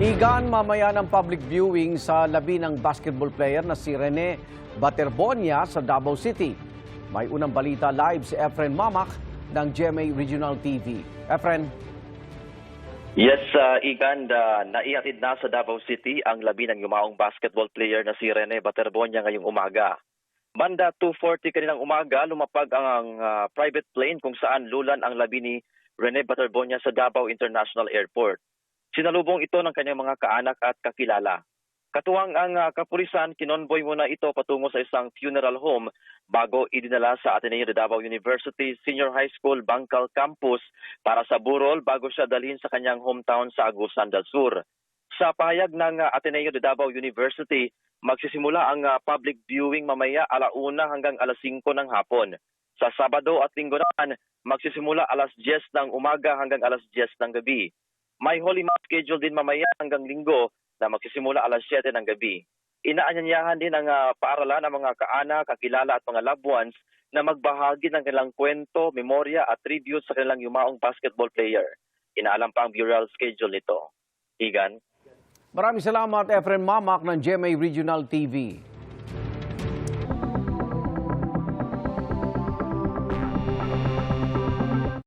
Igan, mamaya ng public viewing sa labi ng basketball player na si Rene Baterbonia sa Davao City. May unang balita live si Efren Mamak ng GMA Regional TV. Efren. Yes, Igan, naihatid na sa Davao City ang labi ng yumaong basketball player na si Rene Baterbonia ngayong umaga. Banda 2:40 kaninang umaga, lumapag ang private plane kung saan lulan ang labi ni Rene Baterbonia sa Davao International Airport. Sinalubong ito ng kanyang mga kaanak at kakilala. Katuwang ang kapulisan, kinonvoy muna ito patungo sa isang funeral home bago idinala sa Ateneo de Davao University Senior High School Bangkal Campus para sa burol bago siya dalhin sa kanyang hometown sa Agusan del Sur. Sa pahayag ng Ateneo de Davao University, magsisimula ang public viewing mamaya 1:00 hanggang 5:00 ng hapon. Sa Sabado at Linggo naman, magsisimula 10:00 ng umaga hanggang 10:00 ng gabi. May Holy Mass schedule din mamaya hanggang Linggo na magsisimula 7:00 ng gabi. Inaanyayahan din ang paaralan ng mga kaanak, kakilala at mga loved ones na magbahagi ng kanilang kwento, memorya at tribute sa kanilang yumaong basketball player. Inaalam pa ang burial schedule nito. Igan. Maraming salamat, Efren Mamak ng GMA Regional TV.